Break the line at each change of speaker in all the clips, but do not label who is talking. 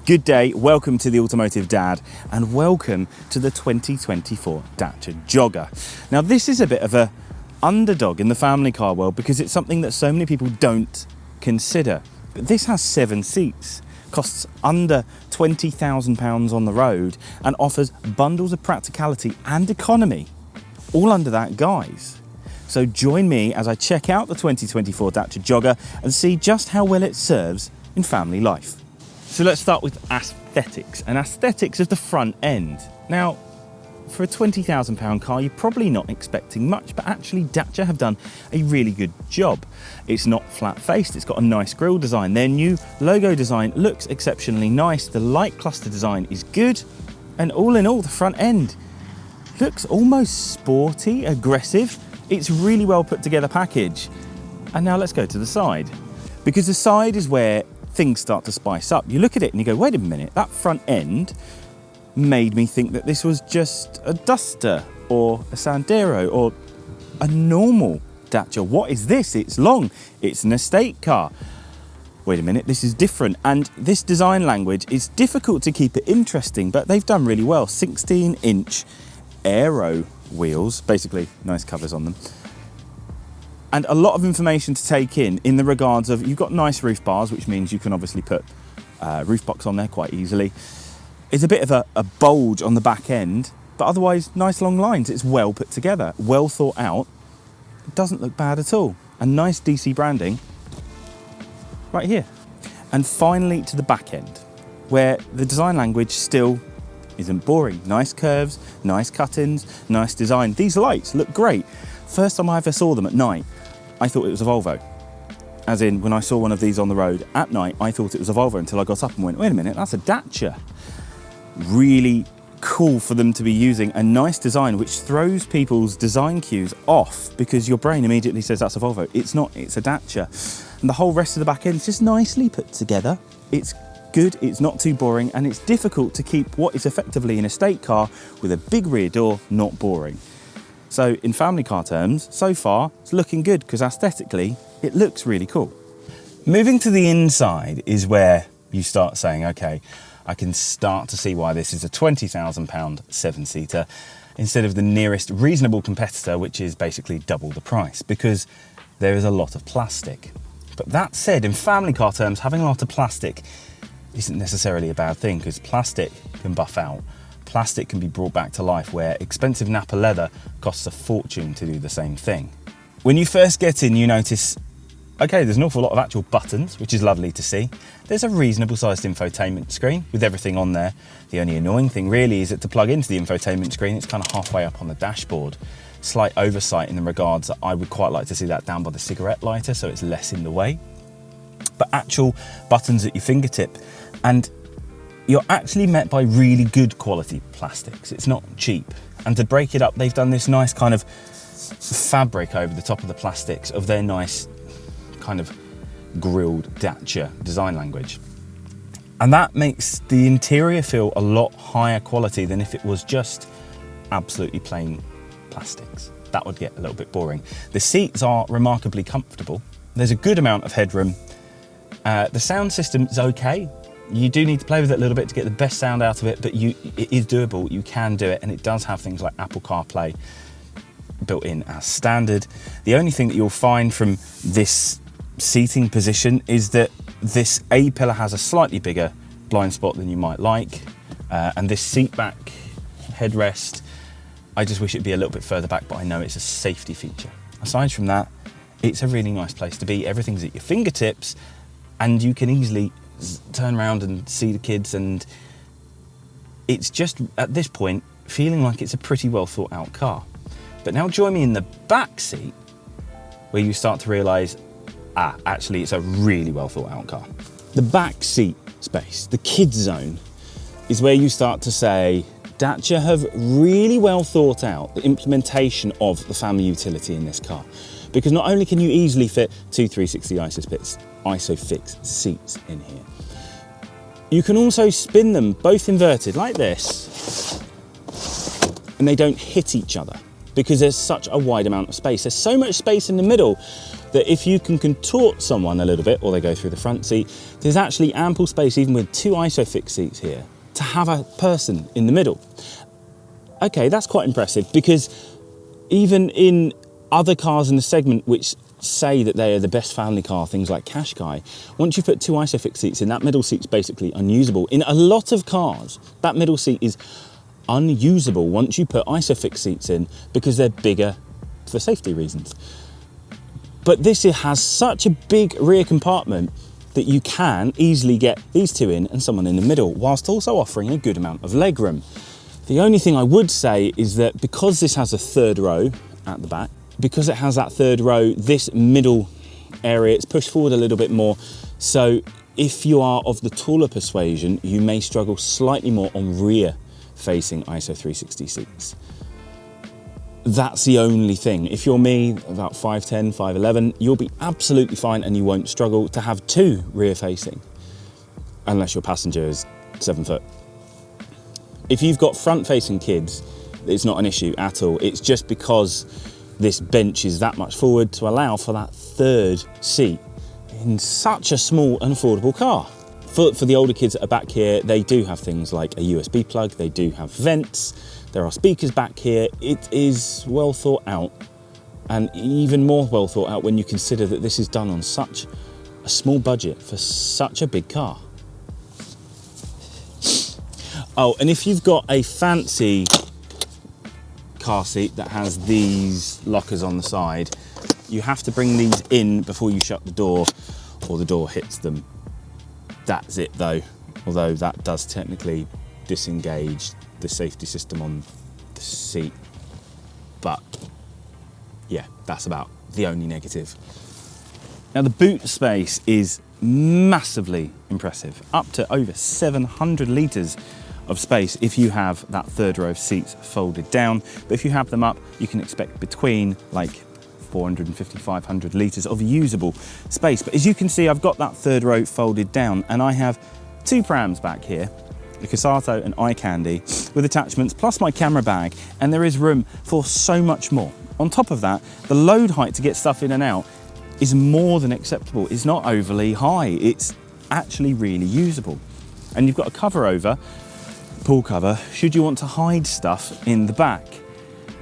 Good day, welcome to the Automotive Dad and welcome to the 2024 Dacia Jogger. Now this is a bit of a underdog in the family car world because it's something that so many people don't consider. But this has 7 seats, costs under £20,000 on the road and offers bundles of practicality and economy, all under that guise. So join me as I check out the 2024 Dacia Jogger and see just how well it serves in family life. So let's start with aesthetics, and aesthetics of the front end. Now, for a £20,000 car, you're probably not expecting much, but actually Dacia have done a really good job. It's not flat-faced, it's got a nice grille design. Their new logo design looks exceptionally nice. The light cluster design is good, and all in all, the front end looks almost sporty, aggressive. It's really well put together package. And now let's go to the side, because the side is where things start to spice up. You look at it and you go, wait a minute, that front end made me think that this was just a Duster or a Sandero or a normal Dacia. What is this? It's long, it's an estate car. Wait a minute, this is different. And this design language is difficult to keep it interesting, but they've done really well. 16-inch aero wheels, basically nice covers on them. And a lot of information to take in the regards of, you've got nice roof bars, which means you can obviously put roof box on there quite easily. It's a bit of a bulge on the back end, but otherwise nice long lines. It's well put together, well thought out. It doesn't look bad at all. And nice DC branding right here. And finally to the back end, where the design language still isn't boring. Nice curves, nice cut-ins, nice design. These lights look great. First time I ever saw them at night, I thought it was a Volvo. As in, when I saw one of these on the road at night, I thought it was a Volvo until I got up and went, wait a minute, that's a Dacia. Really cool for them to be using a nice design which throws people's design cues off because your brain immediately says that's a Volvo. It's not, it's a Dacia. And the whole rest of the back end is just nicely put together. It's good, it's not too boring, and it's difficult to keep what is effectively an estate car with a big rear door not boring. So in family car terms, so far, it's looking good because aesthetically, it looks really cool. Moving to the inside is where you start saying, okay, I can start to see why this is a £20,000 7-seater instead of the nearest reasonable competitor, which is basically double the price, because there is a lot of plastic. But that said, in family car terms, having a lot of plastic isn't necessarily a bad thing, because plastic can buff out. Plastic can be brought back to life, where expensive Napa leather costs a fortune to do the same thing. When you first get in, you notice, okay, there's an awful lot of actual buttons, which is lovely to see. There's a reasonable sized infotainment screen with everything on there. The only annoying thing really is that to plug into the infotainment screen, it's kind of halfway up on the dashboard. Slight oversight in the regards that I would quite like to see that down by the cigarette lighter so it's less in the way. But actual buttons at your fingertip, and you're actually met by really good quality plastics. It's not cheap. And to break it up, they've done this nice kind of fabric over the top of the plastics of their nice kind of grilled Dacia design language. And that makes the interior feel a lot higher quality than if it was just absolutely plain plastics. That would get a little bit boring. The seats are remarkably comfortable. There's a good amount of headroom. The sound system is okay. You do need to play with it a little bit to get the best sound out of it, but it is doable, you can do it, and it does have things like Apple CarPlay built in as standard. The only thing that you'll find from this seating position is that this A-pillar has a slightly bigger blind spot than you might like, and this seat back headrest, I just wish it'd be a little bit further back, but I know it's a safety feature. Aside from that, it's a really nice place to be. Everything's at your fingertips, and you can easily turn around and see the kids, and it's just at this point feeling like it's a pretty well thought out car. But now join me in the back seat where you start to realise, actually it's a really well thought out car. The back seat space, the kids zone, is where you start to say Dacia have really well thought out the implementation of the family utility in this car, because not only can you easily fit two 360 ISOFIX seats in here, you can also spin them both inverted like this, and they don't hit each other. because there's such a wide amount of space. There's so much space in the middle that if you can contort someone a little bit, or they go through the front seat, there's actually ample space, even with 2 ISOFIX seats here, to have a person in the middle. Okay, that's quite impressive, because even in other cars in the segment which say that they are the best family car, things like Qashqai, once you put 2 ISOFIX seats in, that middle seat's basically unusable. In a lot of cars, that middle seat is unusable once you put ISOFIX seats in, because they're bigger for safety reasons. But this has such a big rear compartment that you can easily get these 2 in and someone in the middle, whilst also offering a good amount of legroom. The only thing I would say is that because this has a 3rd row at the back, because it has that 3rd row, this middle area, it's pushed forward a little bit more. So if you are of the taller persuasion, you may struggle slightly more on rear facing ISO 360 seats. That's the only thing. If you're me, about 5'10", 5'11", you'll be absolutely fine and you won't struggle to have 2 rear facing, unless your passenger is 7 foot. If you've got front facing kids, it's not an issue at all. It's just because this bench is that much forward to allow for that 3rd seat in such a small and affordable car. For the older kids that are back here, they do have things like a USB plug, they do have vents, there are speakers back here. It is well thought out, and even more well thought out when you consider that this is done on such a small budget for such a big car. Oh, and if you've got a fancy car seat that has these lockers on the side, you have to bring these in before you shut the door, or the door hits them. That's it though, although that does technically disengage the safety system on the seat. But yeah, that's about the only negative. Now the boot space is massively impressive, up to over 700 litres of space if you have that 3rd row of seats folded down. But if you have them up, you can expect between like 450, 500 litres of usable space. But as you can see, I've got that 3rd row folded down, and I have 2 prams back here, the Casato and Eye Candy, with attachments, plus my camera bag, and there is room for so much more. On top of that, the load height to get stuff in and out is more than acceptable. It's not overly high, it's actually really usable. And you've got a cover over, pull cover, should you want to hide stuff in the back.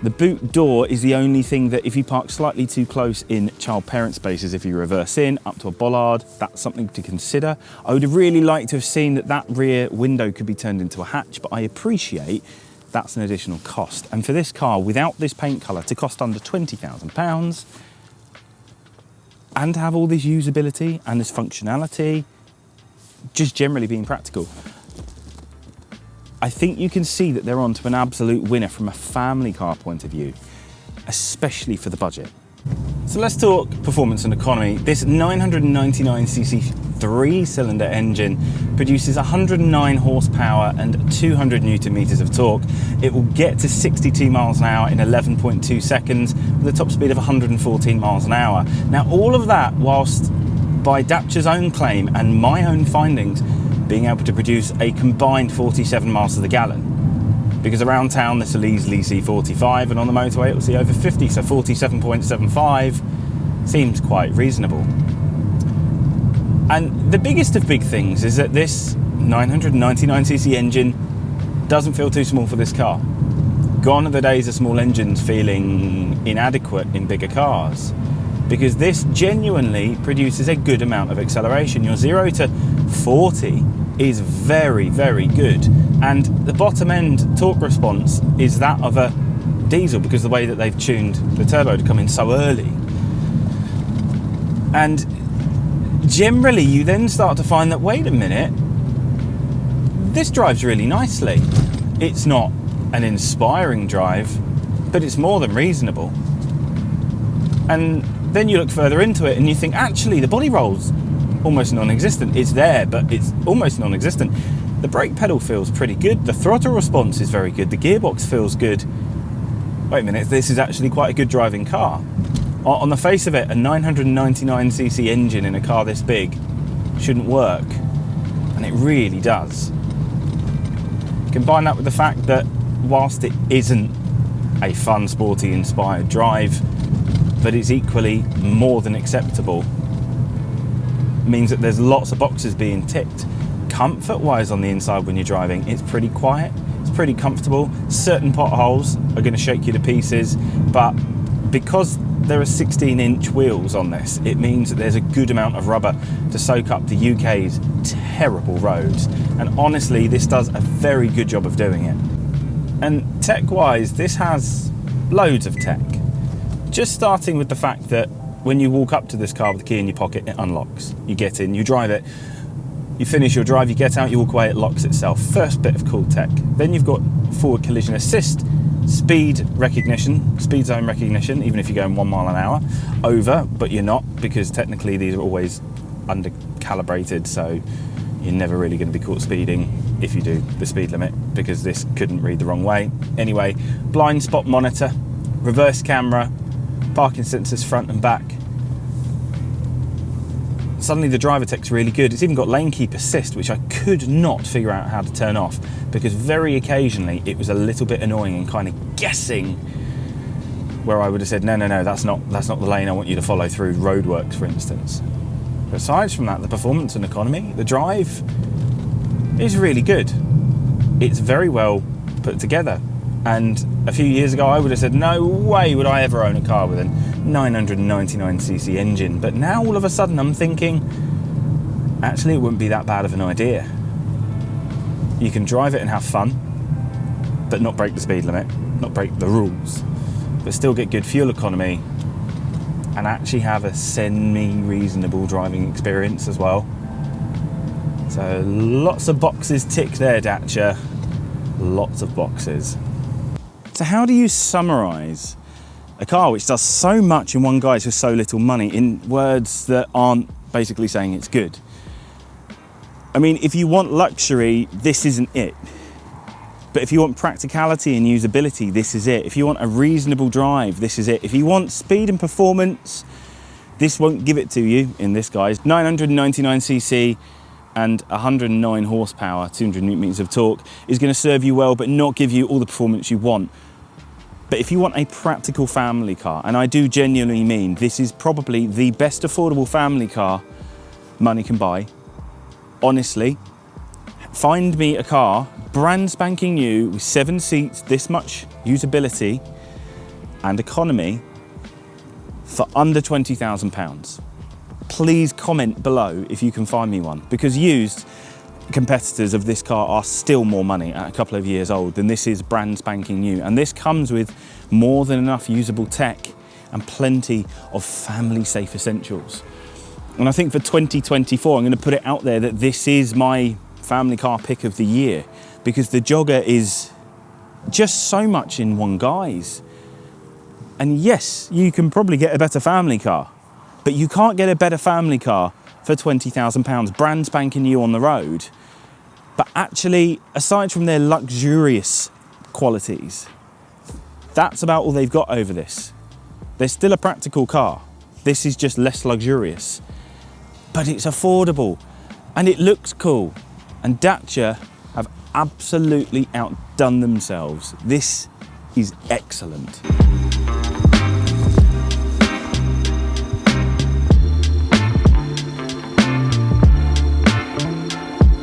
The boot door is the only thing that if you park slightly too close in child-parent spaces, if you reverse in up to a bollard, that's something to consider. I would have really liked to have seen that rear window could be turned into a hatch, but I appreciate that's an additional cost. And for this car, without this paint colour, to cost under £20,000, and to have all this usability and this functionality, just generally being practical, I think you can see that they're on to an absolute winner from a family car point of view, especially for the budget. So let's talk performance and economy. This 999cc 3-cylinder engine produces 109 horsepower and 200 newton meters of torque. It will get to 62 miles an hour in 11.2 seconds with a top speed of 114 miles an hour. Now all of that whilst, by Dacia's own claim and my own findings, being able to produce a combined 47 miles to the gallon. Because around town this will easily see 45, and on the motorway it will see over 50, so 47.75 seems quite reasonable. And the biggest of big things is that this 999cc engine doesn't feel too small for this car. Gone are the days of small engines feeling inadequate in bigger cars, because this genuinely produces a good amount of acceleration. Your 0 to 40 is very, very good, and the bottom end torque response is that of a diesel, because the way that they've tuned the turbo to come in so early. And generally you then start to find that, wait a minute, this drives really nicely. It's not an inspiring drive, but it's more than reasonable. And then you look further into it and you think, actually the body roll's almost non-existent. It's there, but it's almost non-existent. The brake pedal feels pretty good. The throttle response is very good. The gearbox feels good. Wait a minute, this is actually quite a good driving car. On the face of it, a 999cc engine in a car this big shouldn't work, and it really does. Combine that with the fact that whilst it isn't a fun, sporty, inspired drive, but it's equally more than acceptable. It means that there's lots of boxes being ticked. Comfort-wise on the inside when you're driving, it's pretty quiet, it's pretty comfortable. Certain potholes are going to shake you to pieces, but because there are 16-inch wheels on this, it means that there's a good amount of rubber to soak up the UK's terrible roads. And honestly, this does a very good job of doing it. And tech-wise, this has loads of tech. Just starting with the fact that when you walk up to this car with the key in your pocket, it unlocks. You get in, you drive it, you finish your drive, you get out, you walk away, it locks itself. First bit of cool tech. Then you've got forward collision assist, speed recognition, speed zone recognition, even if you're going 1 mile an hour over, but you're not, because technically these are always under calibrated, so you're never really going to be caught speeding if you do the speed limit, because this couldn't read the wrong way. Anyway, blind spot monitor, reverse camera, parking sensors front and back. Suddenly the driver tech's really good. It's even got lane keep assist, which I could not figure out how to turn off, because very occasionally it was a little bit annoying and kind of guessing where I would have said, no, that's not the lane I want you to follow through roadworks, for instance. But aside from that, the performance and economy, the drive is really good. It's very well put together. And a few years ago, I would have said, no way would I ever own a car with a 999cc engine. But now all of a sudden I'm thinking, actually it wouldn't be that bad of an idea. You can drive it and have fun, but not break the speed limit, not break the rules, but still get good fuel economy and actually have a semi-reasonable driving experience as well. So lots of boxes ticked there, Dacia. Lots of boxes. So how do you summarise a car which does so much in one guise for so little money in words that aren't basically saying it's good? I mean, if you want luxury, this isn't it. But if you want practicality and usability, this is it. If you want a reasonable drive, this is it. If you want speed and performance, this won't give it to you in this guise. 999cc and 109 horsepower, 200 newton meters of torque is going to serve you well, but not give you all the performance you want. But if you want a practical family car, and I do genuinely mean this is probably the best affordable family car money can buy, honestly, find me a car brand spanking new with 7 seats, this much usability and economy for under £20,000. Please comment below if you can find me one, because used competitors of this car are still more money at a couple of years old than this is brand spanking new. And this comes with more than enough usable tech and plenty of family safe essentials. And I think for 2024, I'm going to put it out there that this is my family car pick of the year, because the Jogger is just so much in one guise. And yes, you can probably get a better family car, but you can't get a better family car for £20,000, brand spanking new on the road. But actually, aside from their luxurious qualities, that's about all they've got over this. They're still a practical car. This is just less luxurious, but it's affordable and it looks cool. And Dacia have absolutely outdone themselves. This is excellent.